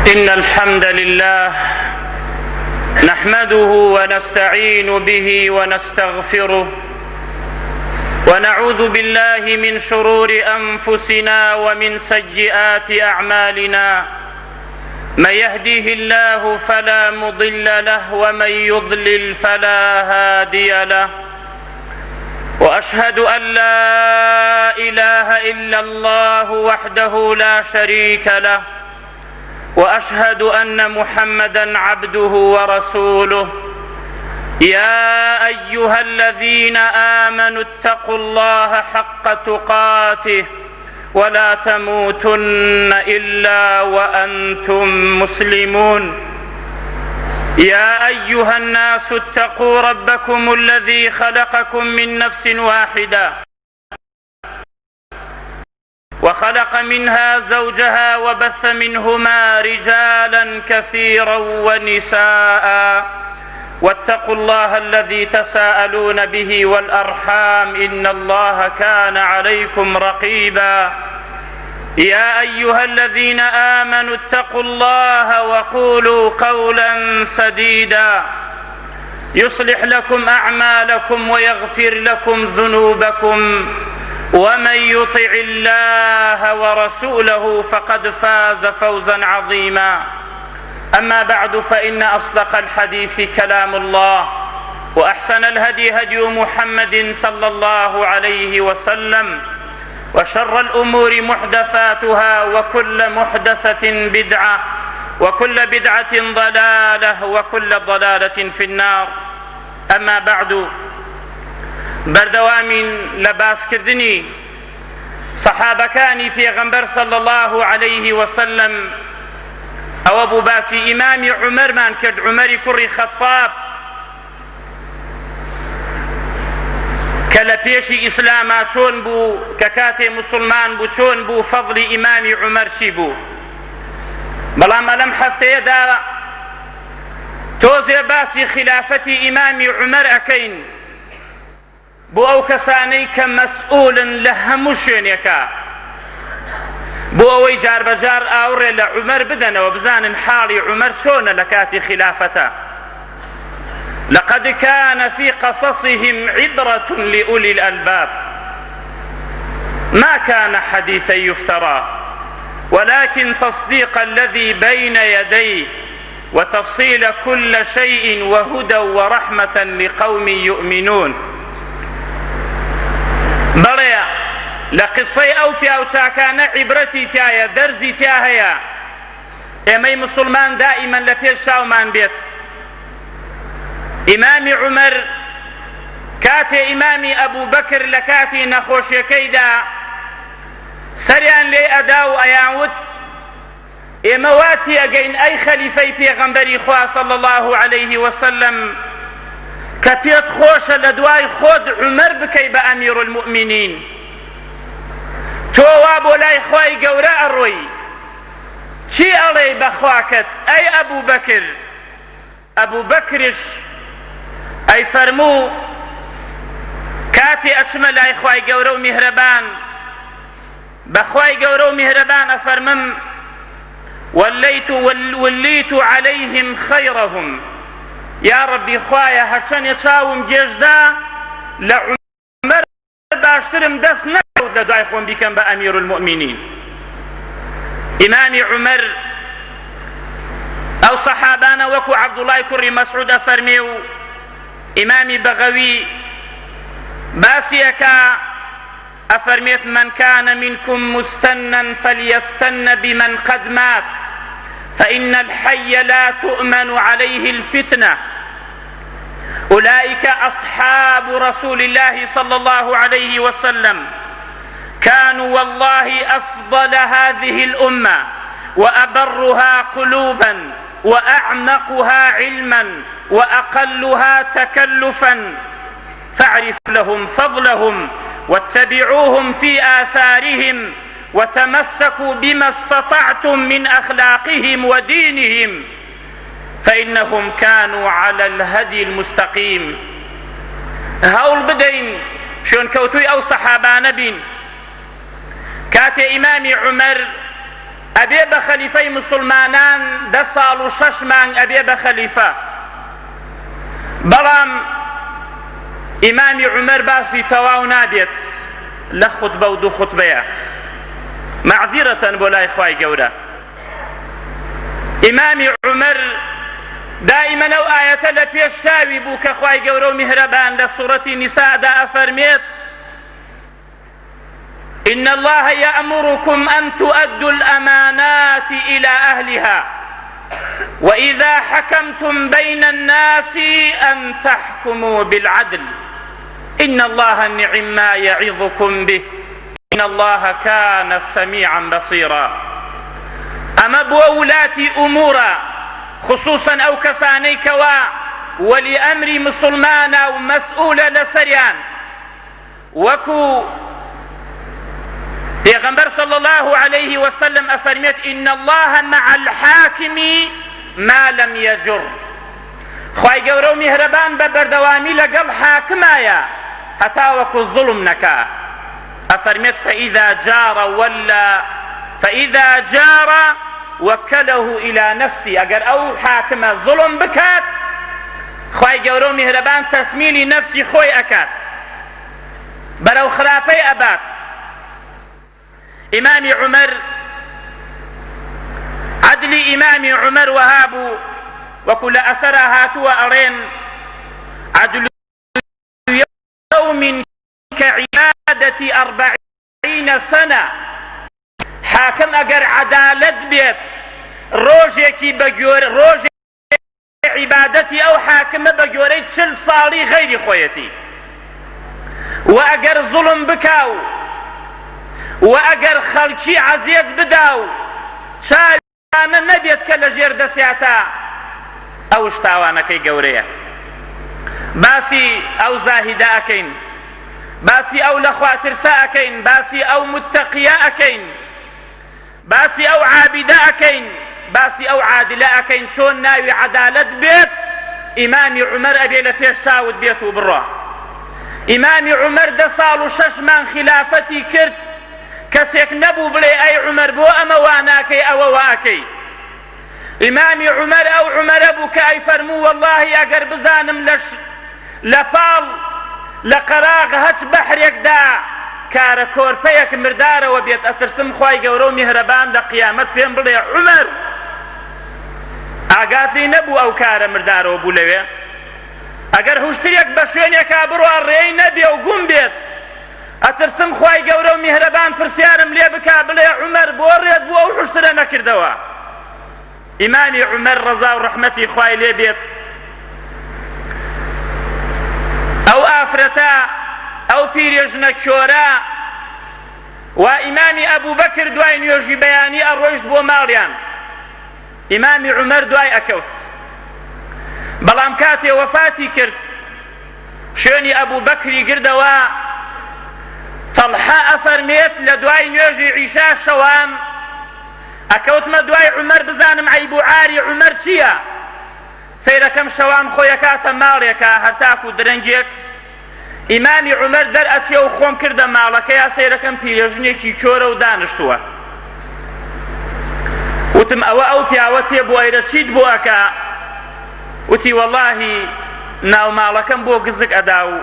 إن الحمد لله نحمده ونستعين به ونستغفره ونعوذ بالله من شرور أنفسنا ومن سيئات أعمالنا. من يهديه الله فلا مضل له ومن يضلل فلا هادي له. وأشهد أن لا إله إلا الله وحده لا شريك له، وأشهد أن محمدًا عبده ورسوله. يا أيها الذين آمنوا اتقوا الله حق تقاته ولا تموتن إلا وأنتم مسلمون. يا أيها الناس اتقوا ربكم الذي خلقكم من نفس واحدة وخلق منها زوجها وبث منهما رجالا كثيرا ونساء. واتقوا الله الذي تساءلون به والأرحام إن الله كان عليكم رقيبا. يا أيها الذين آمنوا اتقوا الله وقولوا قولا سديدا يصلح لكم أعمالكم ويغفر لكم ذنوبكم، ومن يطع الله ورسوله فقد فاز فوزا عظيما. أما بعد، فإن أصدق الحديث كلام الله، وأحسن الهدي هدي محمد صلى الله عليه وسلم، وشر الأمور محدثاتها، وكل محدثة بدعة، وكل بدعة ضلالة، وكل ضلالة في النار. أما بعد، بەردەوامین لە باسکردنی سەحابەکانی پێغەمبەر صلی الله عليه وسلم ئەوە بوو باسی ئیمامی عومەرمان کرد، عومەری کوڕی خەتاب کە لە پێشی ئیسلاما چۆن بوو، کە کاتێ مسلمان بوو چۆن بوو، فەضلی ئیمامی عومەر چی بوو. بەڵام لەم هەفتەیەدا تۆزێ باسی خلافەتی ئیمامی عومەر ئەکەین بۆ ئەو کەسانەی کە مەسئولن لە هەموو شوێنێکە، بۆ ئەوەی جاربەجار ئاوڕێ لە عومەر بدەنەوە، بزانن حاڵی عومەر چۆنە لە کاتی خلافەتە. لقد كان في قصصهم عبرة لأولي الألباب ما كان حديثا يفترى ولكن تصديق الذي بين يديه وتفصيل كل شيء وهدى ورحمة لقوم يؤمنون. بەڵێ لە قسەی ئەو پیاوچاکانە عیبرەتی تایە، دەرزی تیا هەیە. ئێمەی مسلمان دائیمەن لە پێش چاومان بێت. ئیمامی عومەر کاتێ ئیمامی ئەبوو بەکر لە کاتی نەخۆشیەکەیدا سەریان لێ ئەدا و ئەیانوت ئێمە واتی ئەگەین ئەی خەلیفەی پێغەمبەری خوا صلی الله عليه وسلم کە پێت خۆشە لە دوای خۆت عومەر بکەی بە ئەمیر المؤمنین، تۆ وا بۆ لای خوای گەورە ئەڕۆی، چی ئەڵێی بەخواکەت ئەی ئەبوو بەکر؟ ئەبوو بەکریش ئەی فەرموو کاتی ئەچمە لای خوای گەورە و میهرەبان، بەخوای گەورە و میهرەبان ئەفەرمم ولیت عەلەیهم خەیڕەهم، یا ربی خوایە هەرچەندێ چاوم گێژدا لە عومەر باشترم دەست نەکەوت لە دوای خۆم بیکەم بە ئەمیر المؤمنین. ئیمامی عومەر ئەو سەحابانە وەکو عەبدوڵای کوڕی مەسعود ئەفەرمێ و ئیمامی بەغەوی باسیەکە ئەفەرمێت من كان منكم مستنا فليستن بمن قد مات فإن الحي لا تؤمن عليه الفتنة. أولئك أصحاب رسول الله صلى الله عليه وسلم، كانوا والله أفضل هذه الأمة وأبرها قلوبا وأعمقها علما وأقلها تكلفا، فاعرف لهم فضلهم واتبعوهم في آثارهم وتمسكوا بما استطعتم من أخلاقهم ودينهم فإنهم كانوا على الهدي المستقيم. هول بدين شون كوتوي أو صحابان بين كاتي إمامي عمر ئەبێ بە خەلیفەی مسلمانان 10 ساڵ و 6 مانگ ئەبێ بە خەلیفە. بەڵام ئیمامی عومەر باسی تەواو نابێت لە خوتبە و دوو خوتبەیە، مەعزیرەتەن بۆ لای خوای گەورە. ئیمامی عومەر دائیمەن ئەو ئایەتە لە پێش شاوی بوو کە خوای گەورە و میهرەبان لە سوورەتی نیسادا ئەفەرمێت: إن الله يأمركم أن تؤدوا الأمانات إلى أهلها وإذا حكمتم بين الناس أن تحكموا بالعدل إن الله نعم ما يعظكم به إن الله كان سميعا بصيرا. أما بولاتي أمورا خصوصا أو كساني كوا ولي أمر مسلمانا ومسؤولة لسريان وكو پیغمبر صلى الله عليه وسلم أفرميت: إن الله مع الحاكم ما لم يجر. خواهي گەورە و میهرەبان بە بەردەوامی لەگەڵ حاکمایە هەتا وەکو ظلم نەکا. أفرميت: فإذا جار وكله إلى نفسي. ئەگەر ئەو حاکمە ظلم بکات خواهی گەورە و میهرەبان تەسمیلی نفسی خۆی ئەکات، بەرەو خراپەی ئەبات. ئیمامی عومەر، عدلی ئیمامی عومەر وەهابوو وەکو لە ئەثەرا هاتووە ئەڵێن: عدل يوم كعبادة 40 سنة. حاکم ئەگەر عەدالەت بێت ڕۆژێکی عیبادەتی ئەو حاکمە بە گوێرەی 40 ساڵی غەیری خۆیەتی، و ئەگەر زوڵم بکاو و ئەگەر خەڵکی عەزیەت بدا و چاوانە نەبێت کە لە ژێر دەسیاتە، ئەو شتاوانەکەی گەورەیە. باسی ئەو زاهیدە ئەکەین، باسی ئەو لە خواترسا ئەکەین، باسی ئەو متەقیە ئەکەین، باسی ئەو عابیدە ئەکەین، باسی ئەو عادلە ئەکەین. چۆن ناوی عەدالەت بێت ئیمامی عومەر ئەبێ لە پێش چاوت بێت و بڕۆ. ئیمامی عومەر 10 ساڵ و 6 مانگ خلافەتی کرد، کەسێک نەبوو بڵێ ئەی عومەر بۆ ئەمە وا ناکەی ئەوە واکەی. ئیمامی عومەر ئەو عومەرە بوو کە ئەی فەرموو: وەڵڵاهی ئەگەر بزانم لە پاڵ لە قەراغ هەچ بەحرێکدا کارە کۆرپەیەک مردارەوە بێت ئەترسم خوای گەورە و میهرەبان لە قیامەت پێم بڵێ عومەر ئاگات لێ نەبوو ئەو کارە مردارەوە بوو لەوێ. ئەگەر هوشترێک بە شوێنێکا بڕوا ڕێی نەبێ و گوم بێت ئەترسم خوای گەورە و میهرەبان پرسیارم لێ بکا بڵێ عومەر بۆ ڕێت بوو ئەو هوشترە نەکردەوە. ئیمامی عومەر ڕەزا و ڕەحمەتی خوای لێ بێت ئەو ئافرەتە ئەو پیرێژنە کۆرە و ئیمامی ئەبوو بەکر دوای نوێژی بەیانی ئەڕۆیشت بۆ ماڵیان. ئیمامی عومەر دوای ئەکەوت، بەڵام کاتێ وەفاتی کرد شوێنی ئەبوو بەکری گردەوە. تەڵحە ئەفەرمێت لە دوای نوێژی عیشا شەوان ئەکەوتمە دوای عومەر بزانم عەیب و عاری عومەر چییە. سەیرەکەم شەوان خۆی ئەکاتە ماڵێکە هەرتاکو درەنگێک. ئیمامی عومەر دەرئەچێ و خۆم کردە ماڵەکەیە، سەیرەکەم پیرێژنێکی کۆرە و دانیشتووە. وتم ئەوە ئەو پیاوە تێبوو ئەیرە چیت بۆ ئەکا؟ وتی وەڵڵاهی ناو ماڵەکەم بۆ گزک ئەدا و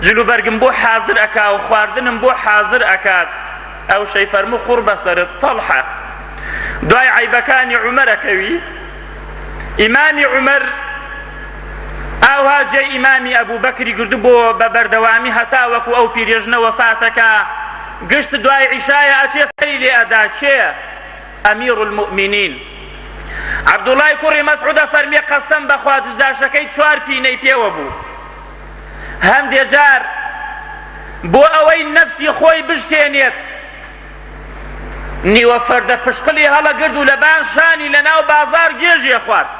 جلوبەرگم بۆ حازر ئەکا و خواردنم بۆ حازر ئەکات. ئەو شەی فەرموو خوڕ بەسەرت تەڵحە. دوای عەیبەکانی عومەر ئەکەوی. ئیمامی عومەر ئاوا جێ ئیمامی ئەبوو بەکری گردو بۆ بە بەردەوامی هەتا وەکو ئەو پیرێژنە وەفاتەکە گشت دوای عیشایە ئەچێ سەری لێ ئەدا. کێ؟ ئەمیر المؤمنین عەبدوڵای کوڕی مەسعودە فەرمێ قەسەم بەخوا دژداشەکەی 4 پینەی پێوە بوو. هەندێ جار بۆ ئەوەی نەفسی خۆی بشتێنێت نیوە فەردە پشقلی هەڵەگرد و لەبان شانی لە ناو بازار گێژیە خوارد.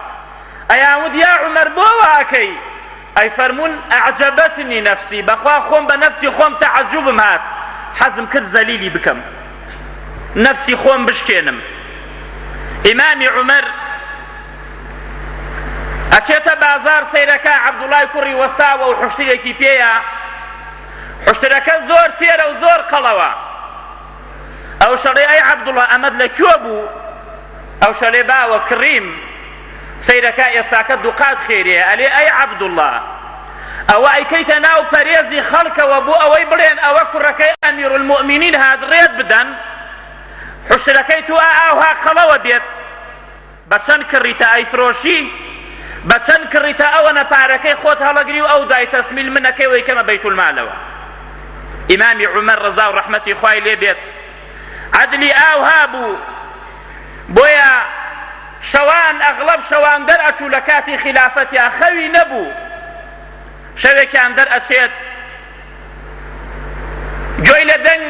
ئەیانوت یا عومەر بۆ واکەی؟ ئەی فەرموون ئەعجەبەتنی نەفسی، بەخوا خۆم بە نەفسی خۆم تەعەجوبم هات، حەزم کرد زەلیلی بکەم، نەفسی خۆم بشکێنم. ئیمامی عومەر ئەچێتە بازار سەیرەکە، عەبدوڵای کوڕی وەستاوە و حوشترێکی پێیە. حوشترەکە زۆر تێرە و زۆر قەڵەوە. ئەو شەڵێ ئەی عەبدوڵڵا ئەمەد لەکوێ بوو؟ ئەو شەڵێ باوە کڕیم سەیرەکە ئێستاکە دووقات خێریە. ئەلێ ئەی عەبدوڵڵا ئەوە ئەیکەیتە ناو پەرێزی خەڵکەوە بۆ ئەوەی بڵێن ئەوە کوڕەکەی ئەمیرولموئمینین هات ڕێت بدەن، حوشتەکەی تو ئاوها قەڵەوە بێت، بە چەند کڕیتە ئەیفرۆشی، بە چەند کڕیتە ئەوە نەپارەکەی خۆت هەڵەگری و ئەو دای تەسمیل منەکەی وەی کەمە بەیتولمالەوە. ئیمامی عومەر ڕەزا و ڕەحمەتی خوای لێ بێت عەدلی ئاوها بوو، بۆیە شەوان ئەغڵەب شەوان دەرئەچوو لە کاتی خلافەتیان خەوی نەبوو، شەوێکیان دەرئەچێت گوێی لە دەنگ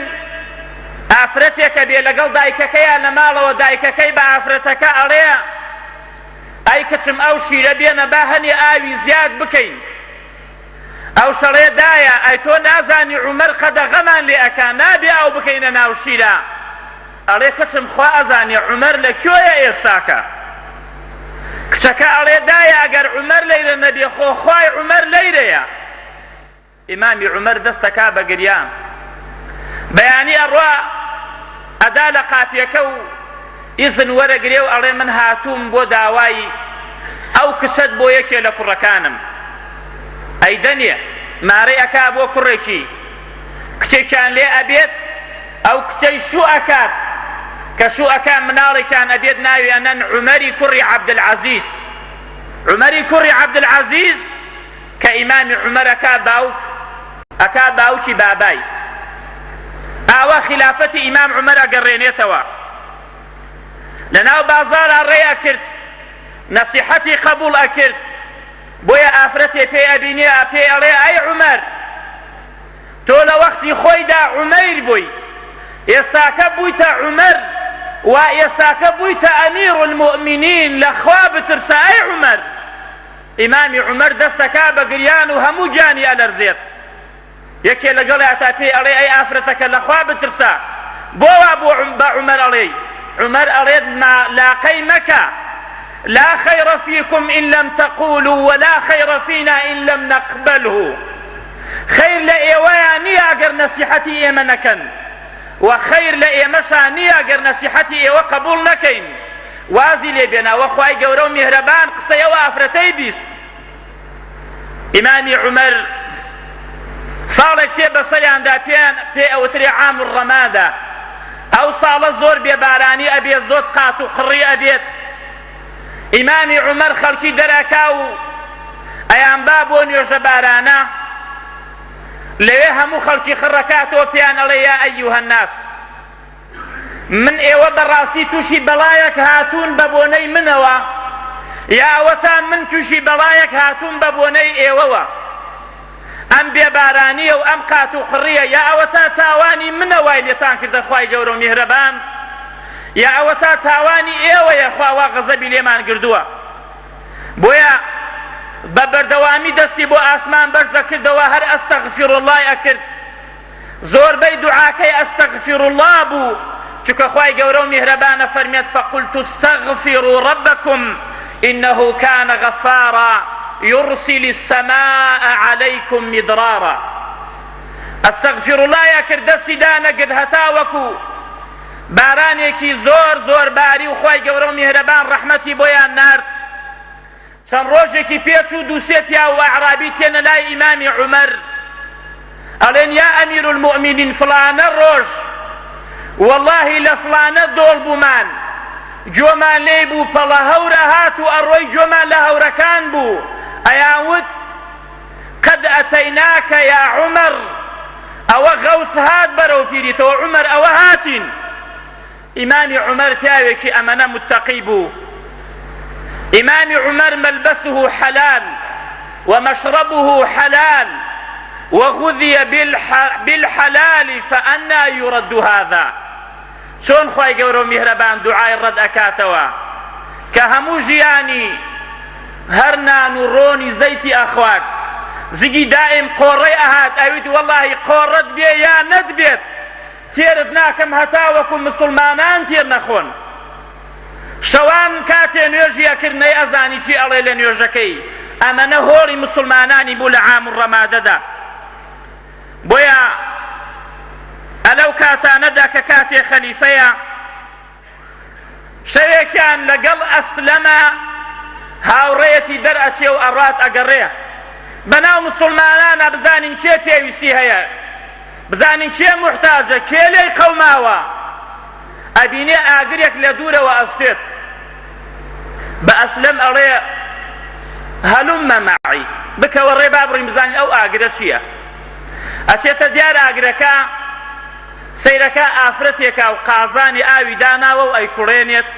ئافرەتێکە بێ لەگەڵ دایکەکەیان لە ماڵەوە، دایکەکەی بە ئافرەتەکە ئەڵێ ئەی کچم ئەو شیرە بێنە با هەنێ ئاوی زیاد بکەین. ئەو شەڵێ دایە ئەی تۆ نازانی عومەر قەدەغەمان لێ ئەکا نابێ ئەو بکەینە ناو شیرە. ئەڵێ کچم خوا ئەزانێ عومەر لەکوێیە ئێستاکە؟ کچەکە ئەڵێ دایە ئەگەر عومەر لەیرە نەبێ خۆ خوای عومەر لەیرەیە. ئیمامی عومەر دەستەکا بە گریان، بەیانی ئەڕوا ئەدا لە قاپیەکە و ئیزن وەرەگرێ و ئەڵێ من هاتووم بۆ داوای ئەو کچەت بۆ یەکێ لە کوڕەکانم. ئەیدەنێ مارەی ئەکا بۆ کوڕێکی، کچێکیان لێ ئەبێت، ئەو کچەی شو ئەکات کە شو ئەکات مناڵێکیان ئەبێت ناوی ئەنەن عومەری کوڕی عەبدولعەزیز. عومەری کوڕی عەبدولعەزیز کە ئیمامی عومەر ئەکا باوکی بابای. ئاوا خلافەتی ئیمام عومەر ئەگەڕێنێتەوە، لەناو بازارە ڕێ ئەکرد، نەسیحەتی قبوڵ ئەکرد، بۆیە ئافرەتێ پێی ئەبینێ پێی ئەڵێ ئەی عومەر تۆ لە وەختی خۆیدا عومەیر بووی، ئێستاکە بوویتە عومەر و ئێستاکە بوویتە ئەمیرولموئمینین، لەخوا بترسە ئەی عومەر. ئیمامی عومەر دەستەکا بە گریان و هەموو گیانی ئەلەرزێت. یەکێ لەگەڵی ئاتا پێی ئەڵێ ئەی ئافرەتەکە لەخوا بترسە، بۆ وا بە عومەر ئەڵێ؟ عومەر ئەڵێت لاقەی مەکە، لا خير فيكم إن لم تقولوا ولا خير فينا إن لم نقبله. خير لإيوايا نيا أجر نصيحتي إيما نكن، وخير لإيمشا نيا أجر نصيحتي إيوا قبول نكين. وازي لبنا وخواي قورو مهربان قصي وافرتي بيس. إمامي عمر صالك تيبا صليان دا بي أوتري عام الرمادة أو صالة زور بباراني أبي زود قاتو قري أبيت. ئیمامی عومەر خەڵکی دەراکا و ئەیان با بۆ نوێژە بارانە، لەوێ هەموو خەڵکی خڕەکاتەوە پێیان ئەڵێ یا ئەیوهە الناس من ئێوە بەڕاستی تووشی بەڵایەک هاتوون بە بۆنەی منەوە، یا ئەوەتان من تووشی بەڵایەک هاتوون بە بۆنەی ئێوەوە، ئەم بێبارانیە و ئەم قات و قڕیە، یا ئەوەتا تاوانی منەوای لێتان کردە خوای گەورە و میهرەبان، یا ئەوە تا تاوانی ئێوەیە خواوا غەزەبی لێمان کردووە. بۆیە بە بەردەوامی دەستی بۆ ئاسمان بەرز دەکردەوە، هەر ئەستەغفیرڵڵای ئەکرد، زۆربەی دوعاکەی ئەستەغفیرڵڵا بوو، چونکە خوای گەورە و میهرەبانە فەرمێت فەقولت استەغفروا ربکم إنه كان غفارا يرسل السماء عليكم مدرارا. ئەستەغفیرڵڵای ئەکرد، دەستی دانەگرت هەتا وەکو بارانێکی زۆر زۆر باری و خوای گەورە و میهرەبان ڕەحمەتی بۆیان نارد. چەند ڕۆژێکی پێچ و دووسێ پیا و ئەعرابی تێنە لای ئیمامی عومەر ئەڵێن یا ئەمیرولموئمینین فلانە ڕۆژ وەڵڵاهی لە فلانە دۆڵ بوومان، گوێمان لێی بوو، پەڵە هەورە هات و ئەڕۆی گوێمان لە هەورەکان بوو، ئەیانوت قەد ئەتەیناکە یا عومەر، ئەوە غەوس هات بەرەو پیریتەوە عومەر ئەوە هاتین. ئیمامی عومەر پیاوێکی ئەمەنە متەقی بوو. ئیمامی عومەر مەلبەسه حەلال ومەشربه حەلال وغذي بالحلال فأنا يرد هذا. چۆن خوای گەورە و میهرەبان دوعای ڕەد ئەکاتەوە کە هەموو ژیانی هەر نان و ڕۆنی زەیتی ئەخوات، زگی دائم قۆڕەی ئەهات، ئەویت وەڵڵاهی قۆڕەت بێ یا نەدبێت تێرت ناکەم هەتا وەکو مسلمانان تێر نەخۆن. شەوان کاتێ نوێژی ئەکرد نەی ئەزانی چی ئەڵێ لە نوێژەکەی، ئەمەنە هۆڵی مسلمانانی بوو لە عام ڕەمادەدا. بۆیە ئەلەو کاتانە عمەردا کە کاتێ خەلیفەیە شەوێکیان لەگەڵ ئەسلەمە هاوڕێیەتی دەرئەچێ و ئەڕات ئەگەڕێ بەناو مسلمانانە بزانین کێ پێویستی هەیە، بزانین کێ موحتاجە، کێ لێی قەوماوە، ئەبینێ ئاگرێک لە دوورەوە ئەستێت بە ئەسلەم ئەڵێ هەلومە مەعی، بکەوە ڕێ با بڕین بزانین ئەو ئاگرە چییە. ئەچێتە دیار ئاگرەکە، سەیرەکە ئافرەتێکە و قازانی ئاوی داناوە و ئەیکوڵێنێت،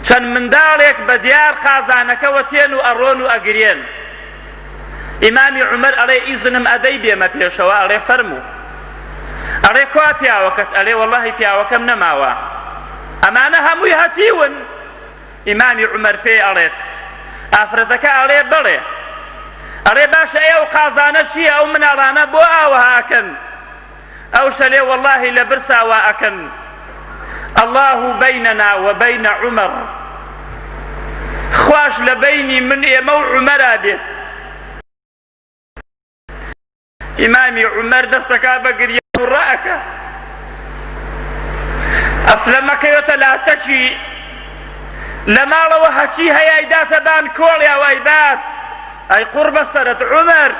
چەند منداڵێک بە دیار قازانەکەوە تێن و ئەڕۆن و ئەگرێن. ئیمامی عومەر ئەڵێ ئیزنم ئەدەی بێمە پێشەوە، ئەڵێ فەرموو. ئەڵێ کوا پیاوەکەت؟ ئەڵێ وەڵڵاهی پیاوەکەم نەماوە، ئەمانە هەمووی هەتیون. ئیمامی عومەر پێی ئەڵێت، ئافرەتەکە ئەڵێ بڵێ. ئەڵێ باشە ئێوە قازانە چییە؟ ئەو مناڵانە بۆ ئاوەها ئەکەن؟ ئەو شەلێ وەڵڵاهی لە برساوە ئەکەن، الله بەینەنا وبەینە عومەر، خوش لە بەینی من ئێمە و عومەرا بێت. ئیمامی عومەر دەستەکا بە گریە و ڕائەکە. ئەسلەمەکەوێتە لاتەکی لە ماڵەوە هەچی هەیە ئەیداتە بان کۆڵیا و ئەیبات، ئەی قوربە سەرت عومەر،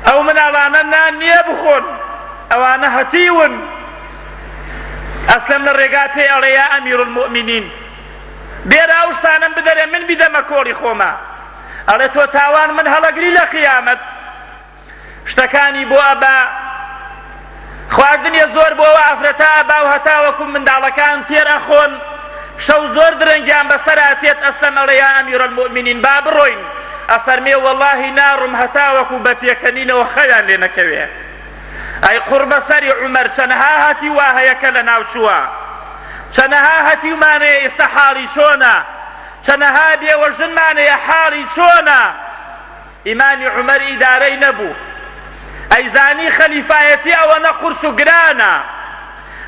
ئەو مناڵانە نان نییە بخۆن، ئەوانە هەتیون. ئەسلەم لە ڕێگا پێی ئەڵێ یا ئەمیر المؤمنین، بێرە ئەو شتانم بدەرێ من بیدەمە کۆڵی خۆمە. ئەڵێ تۆ تاوان من هەڵەگری لە قیامەت، شتەکانی بۆ ئەبا، خواردنیە زۆر بۆ ئافرەتە ئەبا و هەتاوەکو منداڵەکان تێر ئەخۆن، شەو زۆر درەنگیان بەسەراتێت. ئەسلەم ئەڵێ یا ئەمیر المؤمنین با بڕۆین. ئەفەرمێ وەڵڵاهی ناڕم هەتاوەکو بە پێکەنینەوە خەویان لێ نەکەوێ. ئەی قوربە سەری عومەر، چەنەها هەتی وا هەیەکە لە ناوچووە، چەنەها هەتیومانەیە ئێستا حاڵی چۆنە، چەنەها بێوەژنمانەیە حاڵی چۆنە. ئیمامی عومەر ئیدارەی نەبوو، ئەیزانی خەلیفایەتی ئەوەنە قورس و گرانە.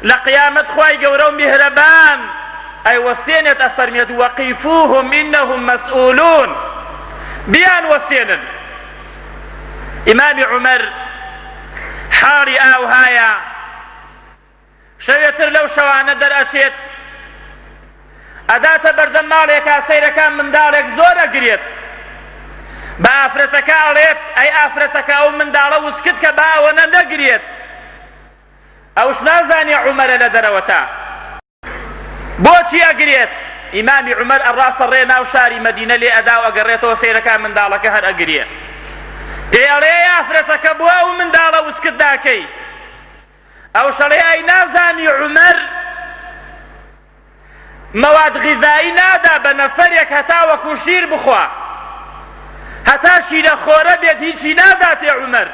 لە قیامەت خوای گەورە و میهرەبان ئەیوەستێنێت، ئەفەرمێت وەقیفوهم ئینەهم مەسئولون، بیان وەستێنن. ئیمامی عومەر حاڵی ئاوهایە، شەوێتر لەو شەوانە دەرئەچێت، ئەداتە بەردەم ماڵێکا سەیرەکان منداڵێک زۆر ئەگرێت، بە ئافرەتەکە ئەڵێت ئەی ئافرەتەکە ئەو منداڵە وسکت کە با ئەوەنە نەگرێت. ئەوش نازانێ عومەرە لە دەرەوەتا بۆچی ئەگرێت. ئیمامی عومەر ئەڕافەڕێ ناو شاری مەدینە لێ ئەدا و ئەگەڕێتەوە سەیرەکان منداڵەکە هەر ئەگرێ. پێی ئەڵێ ئافرەتەکە بۆ ئەو منداڵە وسکت داکەی؟ ئەو شەڵێ ئەی نازانی عومەر مەواد غیزایی نادا بە نەفەرێک هەتاوەکو شیر بخوا، هەتا شیرە خۆرە بێت هیچی ناداتێ عومەر،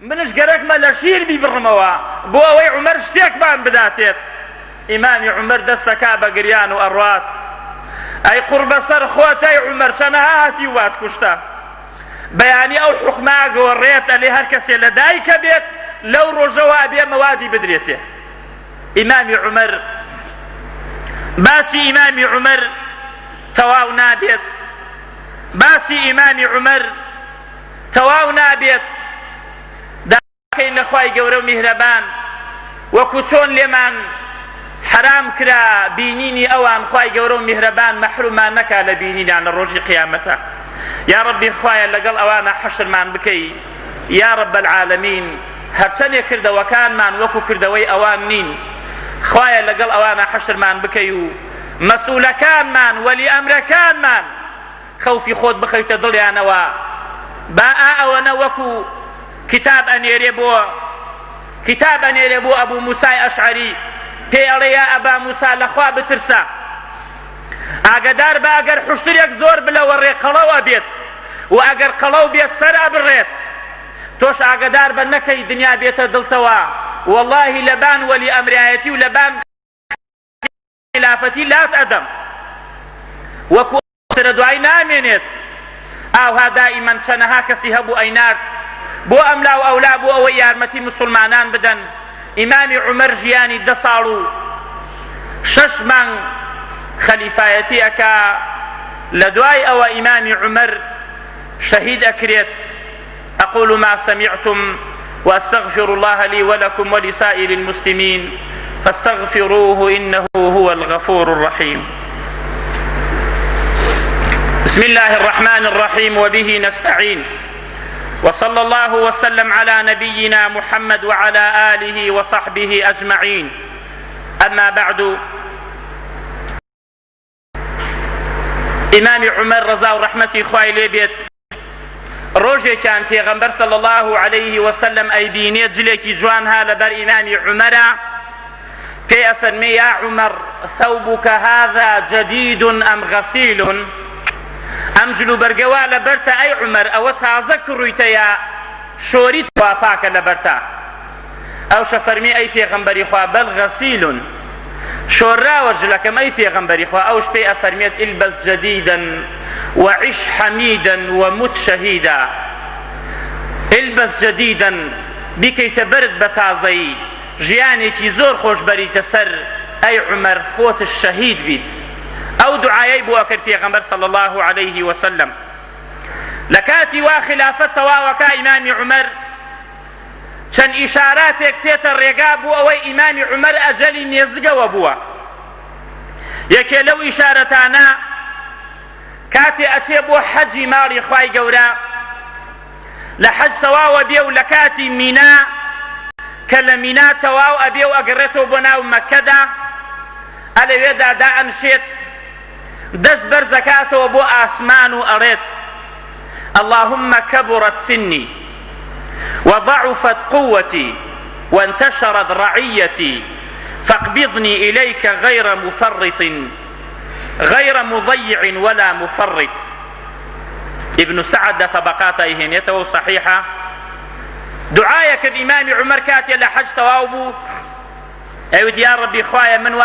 منش گەرەکمە لە شیر بیبڕمەوە بۆ ئەوەی عومەر شتێکمان بداتێت. ئیمامی عومەر دەستەکا بە گریان و ئەڕوات، ئەی قوربە سەر خۆتەی عومەر، چەنەها هەتی وات کوشتە. بەیانی ئەو حوکمە ئەگۆڕێت، ئەلێ هەر کەسێ لە دایکە بێت لەو ڕۆژەوە ئەبێ مەوادی بدرێتێ. ئیمامی عومەر، باسی ئیمامی عومەر تەواو نابێت، باسی ئیمامی عومەر تەواو نابێت. داکەین لە خوای گەورە و میهرەبان، وەکو چۆن لێمان حرام کرا بینینی ئەوان، خوای گەورە و میهرەبان مەحرومان نەکا لە بینینیان لە ڕۆژی قیامەتە. یا ربی خوایە لەگەڵ ئەوانە حەشرمان بکەی یا رب العالمین. هەرچەندێک کردەوەکانمان وەکو کردەوەی ئەوان نین، خوایە لەگەڵ ئەوانە حەشرمان بکەی و مەسئولەکانمان وەلی ئەمرەکانمان خەوفی خۆت بخەیتە دڵیانەوە. با ئەوەنە وەکو کتاب ئەنێرێ بۆ ئەبوو موسای ئەشعەری، پێی ئەڵێ یا ئەبا موسا لەخوا بترسە، ئاگدار بە ئەگەر حوشترێک زۆر بلەوە ڕێقەڵەو ئەبێت و ئەگەر قەڵەو بێت سەر ئەبڕێت، تۆش ئاگدار بە نەکەی دنیا بێتە دڵتەوە، وەڵڵاهی لەبان وەلی ئەمرایەتی و لەبان خلافەتی لات ئەدەم، وەکو ترە دوای نامێنێت. ئاوها دائیمەن چەنەها کەسی هەبوو ئەینارد بۆ ئەملا و ئەولا بۆ ئەوەی یارمەتی مسلمانان بدەن. ئیمامی عومەر ژیانی 10 ساڵ و 6 مانگ خەلیفایەتی ئەکا. لە دوای ئەوە ئیمامی عومەر شەهید ئەکرێت. أقول ما سمعتم وأستغفر الله لي ولكم ولسائر المسلمين فاستغفروه إنه هو الغفور الرحيم. بسم الله الرحمن الرحيم وبه نستعين وصلى الله وسلم على نبينا محمد وعلى آله وصحبه أجمعين. أما بعد، إمام عمر رضا ورحمة خوای لێ بێت ڕۆژێکیان پێغەمبەر صلى الله عليه وسلم ئەیبینێت جلێکی جوان ها لەبەر ئیمامی عومەرە، پێی ئەفەرمێ یا عومەر ثوبك هذا جديد أم غسيل؟ ئەم جلو بەرگەوا لەبەرتە ئەی عومەر، ئەوە تازە کڕوویتە یا شۆریت وا پاکە لەبەرتە؟ ئەوشە فەرمی ئەی پێغەمبەری خوا بەل غەسیل، شۆراوە جلەکەم ئەی پێغەمبەری خوا. ئەوش پێی ئەفەرمێت ئیلبەس جەدیدەن وعیش حەمیدەن وموت شەهیدا. ئیلبەس جەدیدەن، بیکەیتە بەرت بە تازەیی، ژیانێکی زۆر خۆش بەریتە سەر ئەی عومەر، خۆتش شەهید بیت. ئەو دوعایەی بۆ ئەکرد پێغەمبەر صلى الله عليه وسلم. لە کاتی وا خلافەت تەواوەکە ئیمامی عومەر چەند ئیشاراتێک تێتە ڕێگا بوو ئەوەی ئیمامی عومەر ئەجەلی نێزگەوە بووە. یەکێ لەو ئیشارەتانە کاتێ ئەچێ بۆ حەجی ماڵی خوای گەورە، لە حەج تەواوە بێ و لە کاتی مینا کە لە مینا تەواو ئەبێ و ئەگەڕێتەوە بۆ ناو مەکەدا، ئەلەوێدا دائەنشێت، دەست بەرزەکاتەوە بۆ ئاسمان و ئەڕێت اللهم كبرت سني وضعفت قوتي وانتشرت رعيتي فاقبضني إليك غير مفرط غير مضيع ولا مفرط. ابن سعد لطبقات هينيته صحيحة. دعايك الإمام عمر كاتي لحج تواوبو أيود يا ربي خوايا من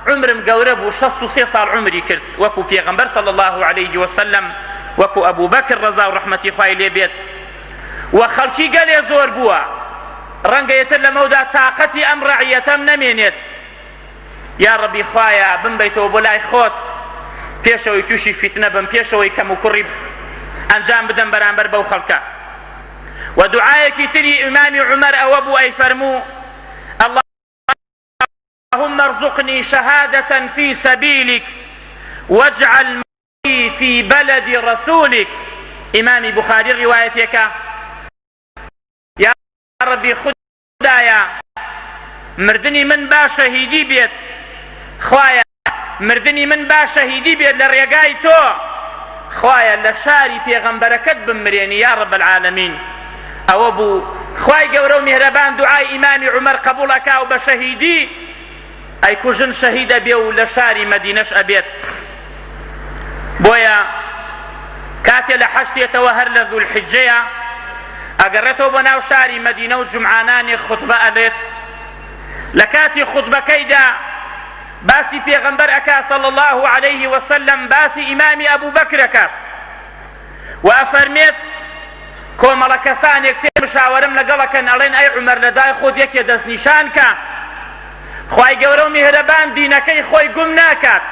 عمرم قورب وشصو 6 سال عمري كرت وكو بيغمبر صلى الله عليه وسلم وكو أبو بكر رضا ورحمتي خواي لي بيت وخلشي قال زور بوا رنقيت لمودا طاقتي أم رعيتم نمينيت. يا ربي خوايا بن بيتو بولاي خوت بيشوي توشي فتنة بن بيشوي كمكرب أنجام بدن برانبر بو خلقا. ودعايك تري إمام عمر أو أبو أي فرمو اللهم ارزقني شهادة في سبيلك واجعل موتي في بلد رسولك. إمام بخاري روايتك يا ربي خدايا مردني من با شهيدي بيت، خوايا مردني من با شهيدي بيت لريقاي تو، خوايا لشاري بيغمبركت بمريني يا رب العالمين. أو أبو خواي قورو مهربان دعاء إمام عمر قبولك أو بشهيدي أي كوجن شهيد بيو لشاري مدينش أبيت. بويا كاتي لحشتي توهر لذو الحجية أقرته بناو شاري مدينة وجمعاناني خطبة أليت لكاتي خطبة كيدا باسي بيغمبر أكا صلى الله عليه وسلم باسي إمامي أبو بكر كات وأفرميت كومل كسان يكتب مشاورم لقلك ألين أي عمر لداي خود يكي دست نشانك خواهی گەورە و میهرەبان دینەکەی خۆی گوم ناکات،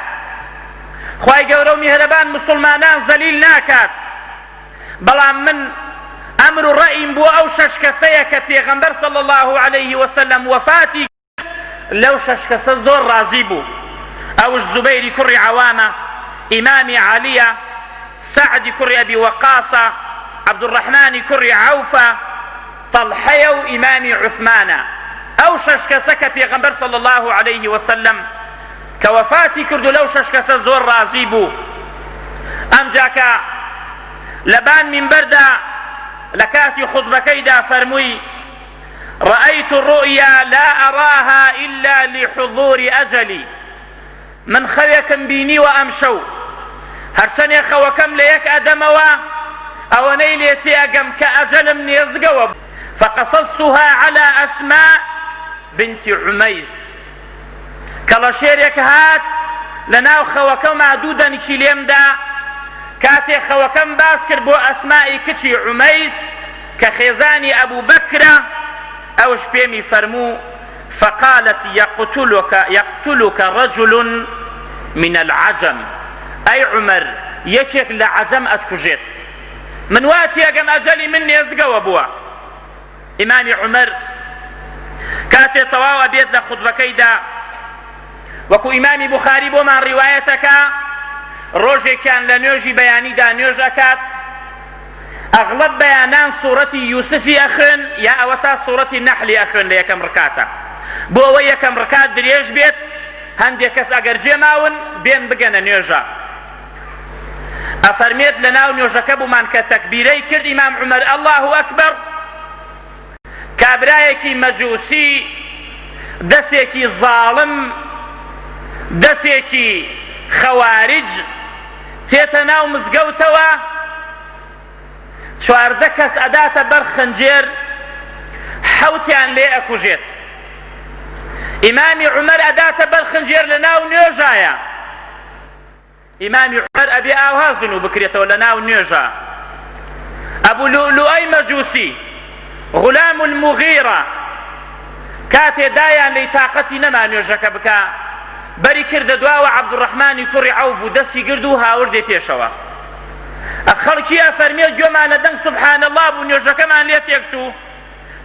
خواهی گەورە و میهرەبان مسلمانان زەلیل ناکات. بەڵام من ئەمر و ڕەئیم بۆ ئەو 6 کەسەیە کە پێغەمبەر صلی الله عليه وسلم وفاتی لەو 6 کەسە زۆر ڕازی بوو. ئەوش زوبەیری کوڕی عەوامە، ئیمامی عەلیە، سەعدی کوڕی ئەبی وەقاسە، عەبدوڕەحمانی کوڕی عەوفە، طەلحەیە و ئیمامی عوثمانە. ئەو 6 کەسە کە پێغەمبەر صلی الله عليه وسلم کە وەفاتی کردو لەو 6 کەسە زۆر ڕازی بوو. ئەمجا کە لەبان منبەردا لە کاتی خوتبەکەیدا فەرمووی رأيت الرؤيا لا أراها إلا لحضور أجلي. من خەوێکم بینیوە ئەم شەو هەرچەندێ خەوەکەم لە یەک ئەدەمەوە ئەوەنەی لێ تێگەم کە ئەجەلم نێزگەوە. فقصصتها على أسماء بنت عميس. کەڵە شێرێک هات لەناو خەوەکەما دوودەنێکی لێمدا کاتێ خەوەکەم باس کرد بۆ ئەسمائی کچی عومەیس کە خێزانی ئەبوو بەکرە. ئەوش پێمی فەرموو فقالت يقتلك رجل من العجم. أي عمر یەکێک لە عەجەم ئەتکوژێت. من وا تێگەم ئەجەلی من نێزگەوە بووە. ئیمامی عومەر کاتێ تەواو ئەبێت لە خوتبەکەیدا وەکو ئیمامی بوخاری بۆمان ڕیوایەتەکە ڕۆژێکیان لە نوێژی بەیانیدا نوێژ ئەکات ئەغڵب بەیانان سوورەتی یوسفی ئەخوێن یا ئەوە تا سوورەتی نەحلی ئەخوێن لە یەکەم ڕکاتە بۆ ئەوەی یەکەم ڕکات درێژ بێت هەندێک کەس ئەگەر جێماون بێن بگەنە نوێژە ئەفەرمێت لە ناو نوێژەکە بوومان کە تەکبیرەی کرد ئیمام عومەر ئەڵڵاهو ئەکبەر کابرایەکی مەجووسی دەستێکی زاڵم دەستێکی خەوارج تێتە ناو مزگەوتەوە چواردە کەس ئەداتە بەر خنجێر حەوتیان لێ ئەکوژێت ئیمامی عومەر ئەداتە بەر خنجێر لە ناو نوێژایە ئیمامی عومەر ئەبێ ئاوها زنو بکرێتەوە لە ناو نوێژە ئەبوو لؤلؤەی مەجووسی غولام المغیرە کاتێ دایان لێی تاقەتی نەما نوێژەکە بکە بەری کردە دواوە عەبدوڕەحمانی کوڕی عەوف و دەستی گرد و هاوردێ پێشەوە خەڵکی ئەفەرمێت گوێمان لە دەنگ سوبحان الله بوو نوێژەکەمان لێ تێک چوو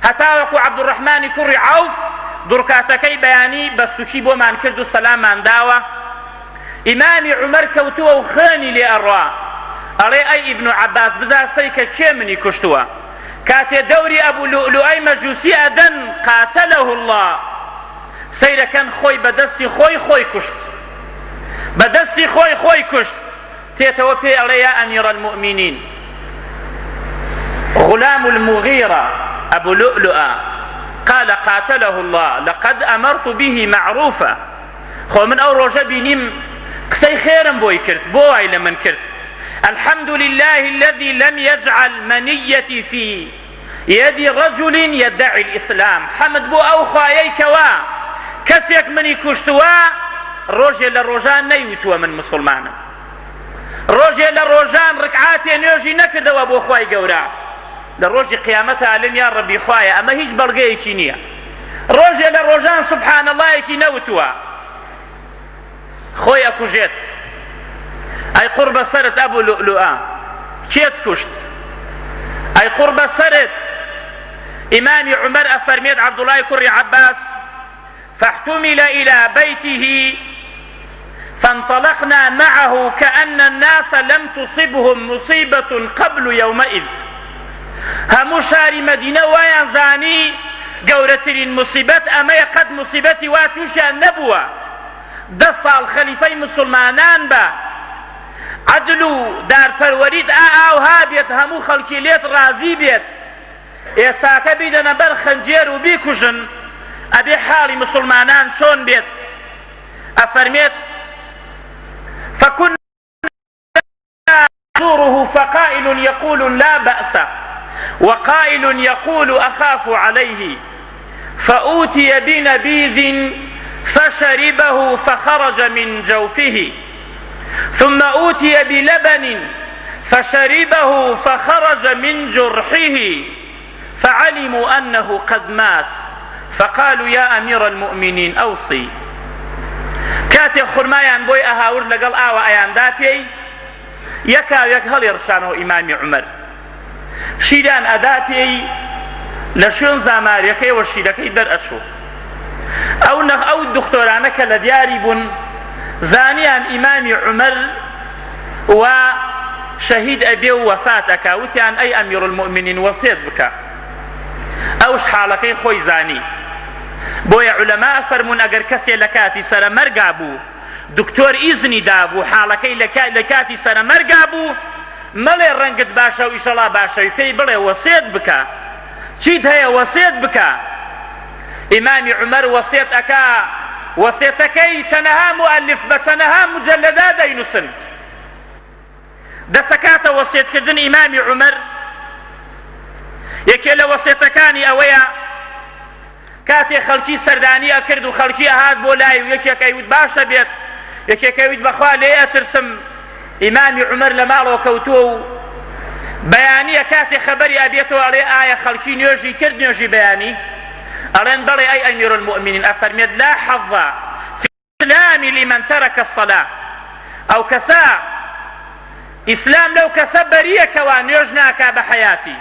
هەتاوەکو عەبدوڕەحمانی کوڕی عەوف دوڕکاتەکەی بەیانی بە سوکی بۆمان کرد و سەلامان داوە ئیمامی عومەر کەوتووە و خوێنی لێ ئەڕوا ئەڵێ ئەی ئیبن عەباس بزار سەی کە کێ منی کوشتووە کاتێ دەوری ئەبوو لؤلؤەی مەجووسی ئەدەن قاتەلەه الله سەیرەکەن خۆی بەدەستی خۆی کوشت بەدەستی خۆی کوشت تێتەوە پێی ئەڵێ یا ئەمیرە المؤمنین غلام المغيرة أبو لؤلؤة قال قاتله الله لقد أمرت به معروفا خو من أو روجا بينيم قسەی خێرم بۆی کرد بۆ وای لە من کرد الحمد لله الذي لم يجعل منيتي في يد رجل يدعي الإسلام حمد بۆ ئەو خوایەی کەوا کەسێک منی کوشتووە ڕۆژێ لە ڕۆژان نەیوتووە من مسلمانم ڕۆژێ لە ڕۆژان ڕکعاتێ نوێژی نەکردەوە بۆ خوای گەورە لە ڕۆژی قیامەتە ئالم یا ڕەبی خوایە ئەمە هیچ بەڵگەیەکی نییە ڕۆژێ لە ڕۆژان سوبحان اللهێکی نەوتووە خۆی ئەکوژێت ئەی قوربە سەرت ئەبوو لؤلؤە کێت کوشت ئەی قوربە سەرت ئیمامی عومەر ئەفەرمێت عەبدوڵای کوڕی عەباس فاحتمل إلى بيته فانطلقنا معه كأن الناس لم تصبهم مصيبة قبل يومئذ همو شاری مدینە وایان زانی گەورەترین موسیبەت ئەمەیە قەت موسیبەتی وا تووشیان نەبووە 10 ساڵ خەلیفەی مسلمانان بە عەدل و دارپەروەریت ئاوها بێت هەموو خەڵکی لێت ڕازی بێت ئێستاکە بیدەنە بەر خەنجێر و بیکوژن ئەبێ حاڵی مسلمانان چۆن بێت ئەفەرمێت فكنا نزوره فقائل يقول لا بأس وقائل يقول أخاف عليه فأوتي بنبيذ فشربه فخرج من جوفه ثم أوتي بلبن فشربه فخرج من جرحه فعلموا أنه قد مات فقالوا يا أمير المؤمنين أوصي کاتێ خورمایان بۆی ئەهاورد لەگەڵ ئاوە ئەیاندا پێی یەک هەڵی ڕشانەوە ئیمامی عومەر شیران ئەدا پێی لە شوێن زاماریەکەیەوە شیرەکەی دەرئەچوو ئەو دکتۆرانە کە لە دیاری بوون زانیان ئیمامی عومەر و شەهید ئەبێ و وەفات ئەکا وتیان ئەی ئەمیر المؤمنین وەسیەت بکە ئەوش حاڵەکەی خۆی زانی بۆیە عولەما ئەفەرمون ئەگەر کەسێ لە کاتی سەرەمەرگا بوو دکتۆر ئیزنی دابوو حاڵەکەی لە کاتی سەرەمەرگا بوو مەڵێ ڕەنگت باشە و ئیشەڵا باشەوی پێی بڵێ وەسیەت بکە چیت هەیە وەسیەت بکە ئیمامی عومەر وەسیەت ئەکا وەسیەتەکەی چەنەها مؤلف بە چەنەها مجەلەدا دەینووسن دەسەکاتە وەسیەتکردن ئیمامی عومەر یەکێ لە وەسیەتەکانی ئەوەیە کاتێ خەڵکی سەردانی ئەکرد و خەڵکی ئەهات بۆ لای و یەکێک ئەیوت باشە بێت یەکێک ئەیوت بەخوا لێ ئەترسم ئیمامی عومەر لە ماڵەوە کەوتووە و بەیانیە کاتێ خەبەری ئەبێتەوە ئەڵێ ئایا خەڵکی نوێژی کرد نوێژی بەیانی ئەڵێن بەڵێ ئەی ئەمیر المؤمنین ئەفەرمێت لا حەظ في الإسلام لمن ترك الصلاة ئەو کەسە ئیسلام لەو کەسە بەریەکەوە نوێژ ناکا بە حەیاتی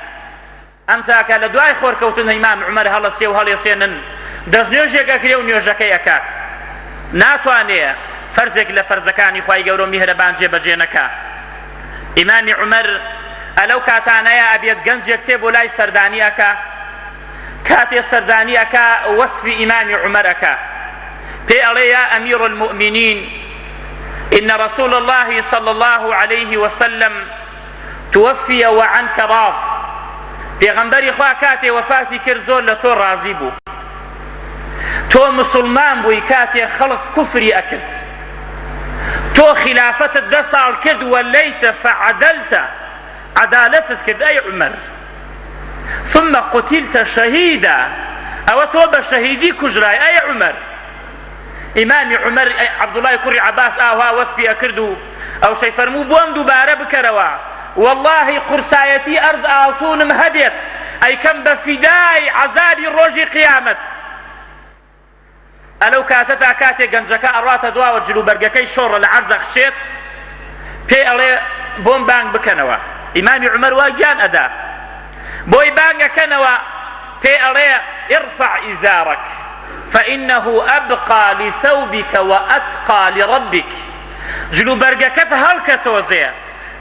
ئەم تاکە لە دوای خۆرکەوتن ئیمام عومەر هەڵەسێ و هەڵێسێنن دەست نوێژێک ئەکرێ و نوێژەکەی ئەکات ناتوانێ فەرزێک لە فەرزەکانی خوای گەورە و میهرەبان جێبەجێ نەکا ئیمامی عومەر ئەلەو کاتانەیە ئەبێت گەنجێک تێ بۆ لای سەردانی ئەکا کاتێ سەردانی ئەکا وەسفی ئیمامی عومەر ئەکا پێ ئەڵێ یا ئەمیر المؤمنین إن رسول الله صلى الله عليه وسلم توفي وعنك راض پێغەمبەری خوا کاتێ وەفاتی کرد زۆر لە تۆ ڕازی بوو تۆ مسلمان بووی کاتێ خەڵک کوفری ئەکرد تۆ خلافەتت 10 ساڵ کرد وەلەیتە فعدلتە عدالەتت کرد ئەی عومەر ثم قتلت شهيدا ئەوە تۆ بە شەهیدی کوژرای ئەی عومەر ئیمامی عومەر عەبدوڵای کوڕی عەباس ئاوا وەسپی ئەکرد و ئەو شەی فەرموو بۆم دووبارە بکەرەوە والله قورسایەتی ئەرض ئاڵتونم هەبێت ئەیکەم بە فیدای عەزابی ڕۆژی قیامەت ئەلەو کاتەتا کاتێک گەنجەکە ئەڕاتە دواوە جلوبەرگەکەی شۆڕە لە عەرزە خشێت پێی ئەڵێ بۆم بانگ بکەنەوە ئیمامی عومەر وا گیان ئەدا بۆی بانگەکەنەوە پێی ئەڵێ ارفع ئیزارك فإنه أبقى لثوبك وأتقى لربك جلوبەرگەکەت هەڵکە تۆزێ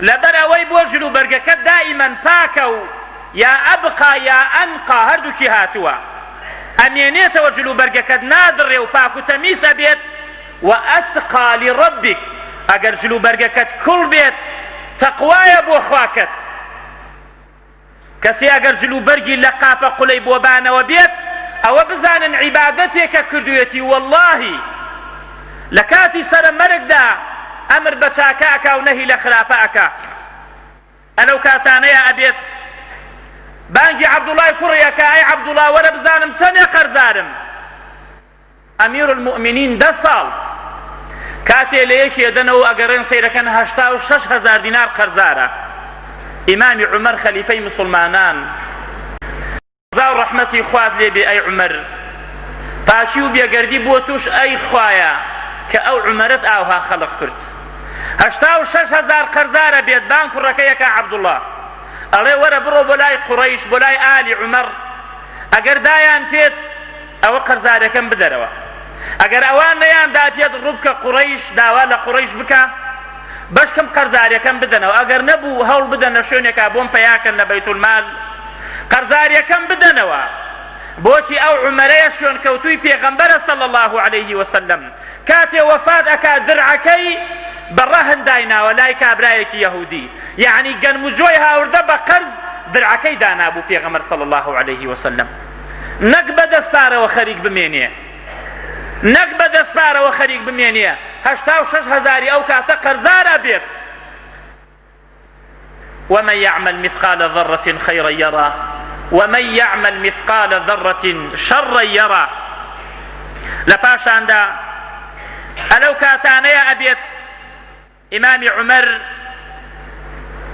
لەبەر ئەوەی بۆ جلوبەرگەکەت دائیمەن پاکە و یا ئەبقا یا ئەنقا هەردووکی هاتووە ئەمێنێتەوە جلوبەرگەکەت نادڕێ و پاک و تەمیز ئەبێت و ئەتقا لربك ئەگەر جلوبەرگەکەت کوڵ بێت تەقوایە بۆ خواکەت کەسێ ئەگەر جلوبەرگی لە قاپە قوڵەی بۆبانەوە بێت ئەوە بزانن عیبادەتێکە کردوێتی واللهی لە کاتی سەرە مەرگدا ئەمر بە چاکە ئەکا و نەهی لە خراپە ئەکا ئەلەو کاتانەیە ئەبێت بانگی عەبدوڵای کوڕیەکە ئەی عەبدوڵا وەرە بزانم چەندێ قەرزارم ئەمیر المؤمنین 10 ساڵ کاتێ لە یەکێ دەنەوە ئەگەڕێن سەیرەکەن 86,000 دینار قەرزارە ئیمامی عومەر خەلیفەی مسلمانان زاو ڕەحمەتی خوات لێبێ ئەی عومەر پاچی و بێگەردی بۆ توش ئەی خوایە کە ئەو عومەرت ئاوها خەڵق کرد 86,000 قەرزارە بێت بان کوڕەکەیەکە عەبدوڵڵا ئەڵێ وەرە بڕۆ بۆ لای قوڕەیش بۆ لای ئالی عومەر ئەگەر دایان پێت ئەوە قەرزارەکەم بدەرەوە ئەگەر ئەوان نەیاندا پێت ڕووبکە قوڕەیش داوا لە قوڕەیش بکە بەشکم قەرزاریەکەم بدەنەوە ئەگەر نەبوو هەوڵ بدەنە شوێنێکا بۆم پەیاکەن لە بەیتولمال قەرزاریەکەم بدەنەوە بۆچی ئەو عومەرەیە شوێن کەوتووی پێغەمبەرە صلی الله عليه وسلم کاتێ وەفات ئەکا درعەکەی بەڕەهن دایناوە لای کابرایەکی یەهودی یعنی گەنموجۆی هاوردە بە قەرز درعەکەی دانابوو پێغەمبەر صلی الله عليه وسلم نەک بە دەستپارەوە خەریک بمێنێ نەک بە دەستپارەوە خەریک بمێنێ 86,000 ئەو کاتە قەرزارە بێت ومن يعمل مثقال ذرة خيرا يرى ومن يعمل مثقال ذرة شرا يرى لپاشاندا ئەلەو کاتانەیە ئەبێت ئیمامی عومەر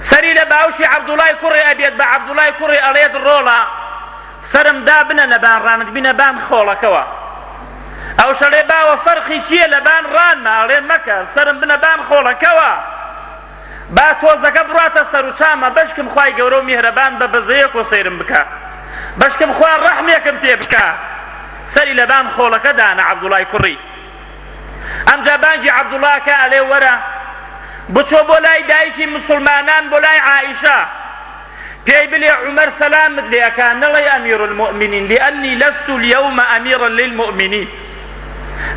سەری لە باوشی عەبدوڵای کوڕی ئەبێت بە عەبدوڵای کوڕی ئەڵێت ڕۆڵە سرم دا بنە لە بانڕانت بینە بان خۆڵەکەوە ئەو شەڵێ باوە فەرقی چییە لە بان ڕانمە ئەڵێن مەکە سرم بنە بان خۆڵەکەوە با تۆزەکە بڕاتە سەر و چامە بەشکم خوای گەورە و میهرەبان بە بەزەیەک و سەیرم بکە بەشکم خوا ڕەحمێکم پێ بکە سەری لە بان خۆڵەکە دانە عەبدوڵای کوڕی ئەمجا بانگی عەبدوڵاکە ئەڵێ وەرە بچۆ بۆ لای دایکی مسلمانان بۆ لای عائیشە پێی بلێ عومەر سەلامت لێ ئەکا نەڵێ ئەمیر المؤمنین لأنی لست اليوم أميرا للمؤمنين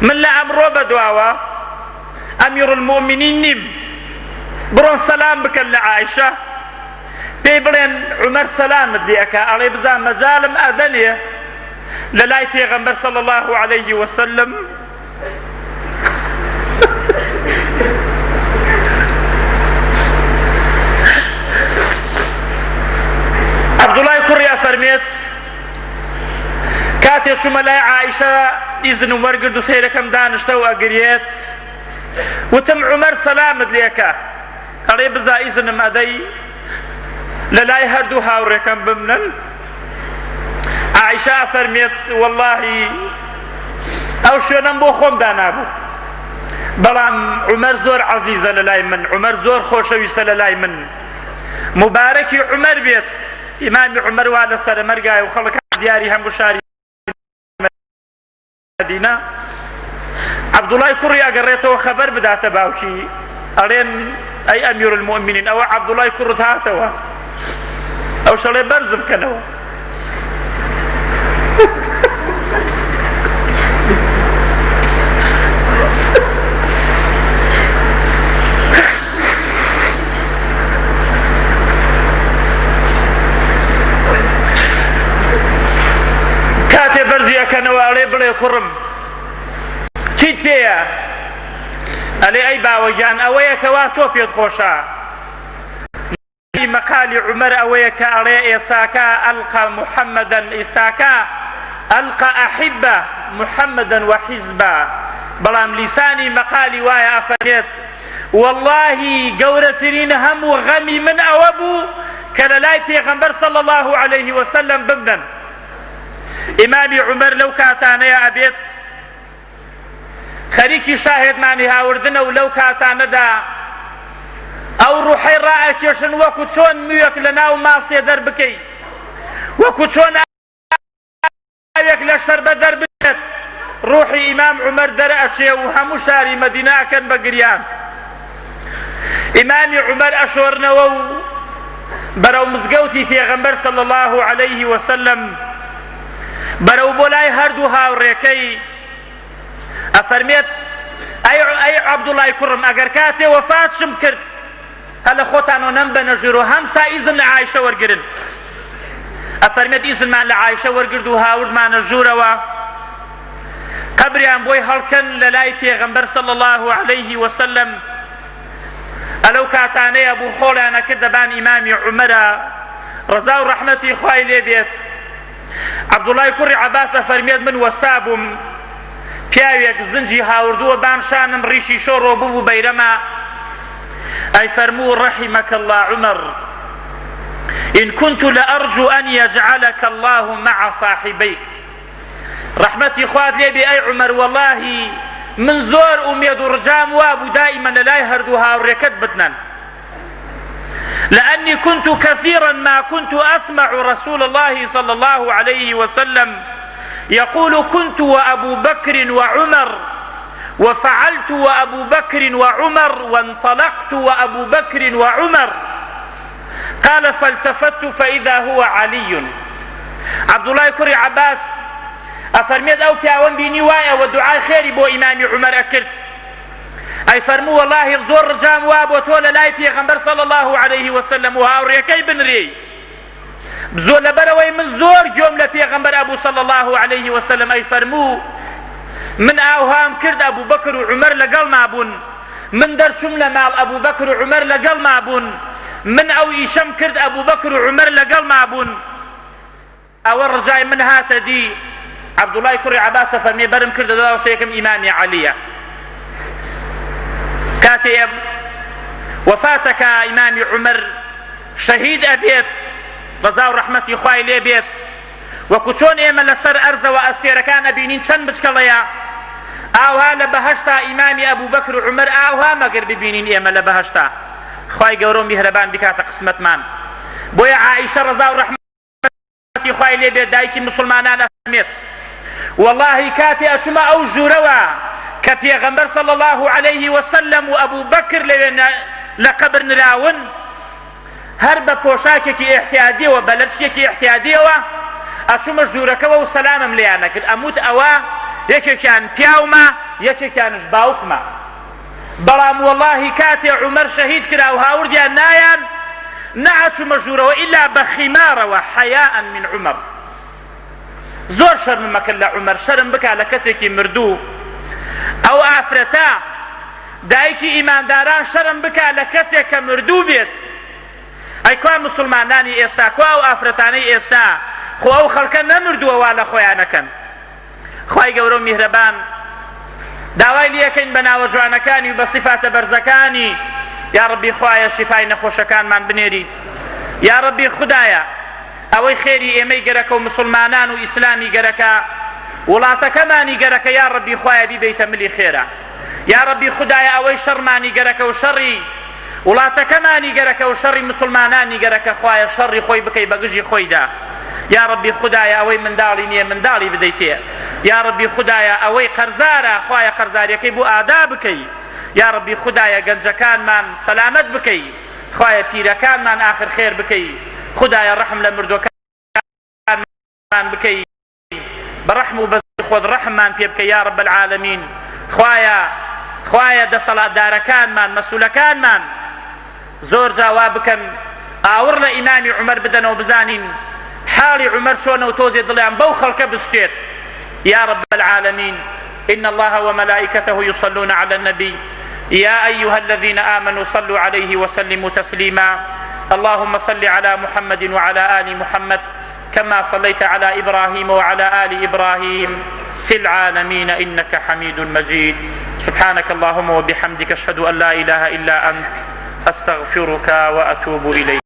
من لە ئەمڕۆ بەدواوە ئەمیر المؤمنین نیم بڕۆن سەلام بکەن لە عائیشە پێی بڵێن عومەر سەلامت لێ ئەکا ئەڵێ بزان مەجالم ئەدەنێ لە لای پێغەمبەر صلی الله عليه وسلم عەبدوڵای کوڕی ئەفەرمێت کاتێ چوومە لای عائیشە ئیزن و وەرگرد و سەیرەکەم دانیشتە و ئەگرێت وتم عومەر سەلامت لێ ئەکا ئەڵێ بزا ئیزنم ئەدەی لە لای هەردوو هاوڕێکەم بمنن عائیشە ئەفەرمێت وەڵڵاهی ئەو شوێنەم بۆ خۆم دانابوو بەڵام عومەر زۆر عەزیزە لە لای من عومەر زۆر خۆشەویستە لە لای من مبارەکی عومەر بێت ئیمامی عومەر وا لەسەر مەرگایە و خەڵک دیاری هەموو شاری مەدینە عەبدوڵای کوڕی ئەگەڕێتەوە خەبەر بداتە باوکی ئەڵێن ئەی ئەمیر المؤمنین ئەوە عەبدوڵای کوڕت هاتەوە ئەو شەڵێ بەرزم بکەنەوە کاتێ بەرزی ئەکەنەوە ئەڵێ بڵێ کوڕم چیت پێیە ئەلێ ئەی باوەگیان ئەوەیە کەوا تۆ پێت خۆشە مەقالی عومەر ئەوەیە کە ئەڵێ ئێستاکە ئەلقا محەممەدەن ئێستاکە ئەلقا ئەحیبە محەممەدەن وەحیزبە بەڵام لیسانی مەقالی وایە ئەفەرمێت واللهی گەورەترین هەموو غەمی من ئەوە بوو کە لە لای پێغەمبەر صلی الله عليه وسلم بمنن ئیمامی عومەر لەو کاتانەیە ئەبێت خەریکی شاهێدمانی هاوردنە و لەو کاتانەدا ئەو ڕوحەی ڕائەکێشن وەکو چۆن موویەک لە ناو ماسێ دەربکەی وەکو چۆن ئاوێک لە شەربە دەربێت ڕوحی ئیمام عومەر دەرئەچێ و هەموو شاری مەدینە ئەکەن بە گریان ئیمامی عومەر ئەشۆرنەوە و بەرەو مزگەوتی پێغەمبەر صلی الله عليه وسلم بەرەو بۆ لای هەردوو هاوڕێکەی ئەفەرمێت ئەی عەبدوڵای کوڕم ئەگەر کاتێ وەفاتشم کرد هەلە خۆتانەوە نەم بەنەژیر و هەمسا ئیزن لە عایشە وەرگرن ئەفەرمێت ئیزنمان لە عایشە وەرگرد و هاوردمانە ژوورەوە قەبریان بۆی هەڵکەن لە لای پێغەمبەر صلی الله عليه وسلم ئەلەو کاتانەیە بوو خۆڵیانە کرد دەبان ئیمامی عومەرە ڕەزا و ڕەحمەتی خوای لێ بێت عەبدوڵای کوڕی عەباس ئەفەرمێت من وەستا بووم پیاوێک زنجی هاوردووە بانشانم ڕیشی شۆڕۆ بوو بەیرەما ئەی فەرموو رحمك الله عمر إن كنت لأرجو أن يجعلك الله مع صاحبيك رحمتي خوات لي بأي عمر والله من زور أميد رجام وابو دائما لا يهردوها وركت بدنا لأني كنت كثيرا ما كنت أسمع رسول الله صلى الله عليه وسلم يقول كنت وأبو بكر وعمر وفعلت وأبو بكر وعمر وانطلقت وأبو بكر وعمر قال فالتفت فإذا هو علي عبد الله كري عباس أفرميت أو كاون بيني وايا ودعاء خيري بو إمام عمر أكرت أي فرمو والله زور رجام وابو تولى لاي پیغمبر صلى الله عليه وسلم وهاوريكي بنري بزور لبروي من زور جملة پیغمبر أبو صلى الله عليه وسلم أي فرمو من أوهام كرد أبو بكر وعمر لقل مابون من درشم لمال أبو بكر وعمر لقل مابون من أو إيشم كرد أبو بكر وعمر لقل مابون أو الرجاء من هات دي عبد الله كري عباس فرمي برم كرد داو سيكم إمامي عليا كاتب وفاتك إمامي عمر شهيد أبيت رضا ورحمتي خواهي لي بيت وكتون إيما لسر أرز وأستير كان بينين شن بشكاليا آوها لبهشتا إمامي أبو بكر وعمر آوها مقر ببينين إيما لبهشتا خواهي قورون بهربان بكاتا قسمت مان بويا عائشة رضا ورحمتي خواهي لي بيت دايكي مسلمانان أفهمت والله كاتي أتما أو جوروا كبيغمبر صلى الله عليه وسلم وأبو بكر لقبر نراون هرب بوشاكي احتيادية وبلفشكي احتيادية أتما جوركوا وسلام مليانك الأموت أوا يكي كان بياوما يكي كان جباوكما بلام والله كاتي عمر شهيد كلا وهاورديا نايان نعت مجوروا إلا بخمار وحياء من عمر زور شرم مكان عمر شرم بك على كسيكي مردو أو آفرتا دايكي إيمان داران شرم بك على كسيكي مردو بيت أي كوا مسلماناني إستا كوا أو آفرتاني إستا خو أو خلقا نمردو والا خويانكا خواهي قورو مهربان داوای لیەکەین بە ناوە جوانەکانی و بە صفاتە بەرزەکانی یا ربی خوایە شیفای نەخۆشەکانمان بنێری یا ربی خودایە ئەوەی خێری ئێمەی گەرەکە و مسلمانان و ئیسلامی گەرەکە وڵاتەکەمانی گەرەکە یا ربی خوایە بیبەیتە ملی خێرە یا ربی خودایە ئەوەی شەڕمانی گەرەکە و شەڕی وڵاتەکەمانی گەرەکە و شەڕی مسلمانانی گەرەکە خوایە شەڕی خۆی بکەی بە گژی خۆیدا. یا ربی خدایە ئەوەی منداڵی نییە منداڵی بدەیتێ. یا ربی خدایە ئەوەی قەرزارە خوایە قەرزاریەکەی بۆ ئادا بکەی. یا ربی خدایە گەنجەکانمان سەلامەت بکەی. خوایە پیرەکانمان ئاخر خێر بکەی. خدایە ڕەحم لە مردوەکانمان بکەی، بەڕەحم و بەزی خۆت ڕەحممان پێ بکەی یا رب العالمین. خوایە دەسەڵاتدارەکانمان مەسئولەکانمان زۆر جاوا بکەن ئاور لە ئیمامی عومەر بدەنەوە بزانین حاڵی عومەر چۆنە و تۆزێ دڵیان بەو خەڵکە بستێت یا رب العالمين. إن الله وملائكته يصلون على النبي يا أيها الذين آمنوا صلوا عليه وسلموا تسليما. اللهم صل على محمد وعلى آل محمد كما صليت على إبراهيم وعلى آل إبراهيم في العالمين إنك حميد مجيد. سبحانك اللهم وبحمدك أشهد أن لا إله إلا أنت أستغفرك وأتوب إليك.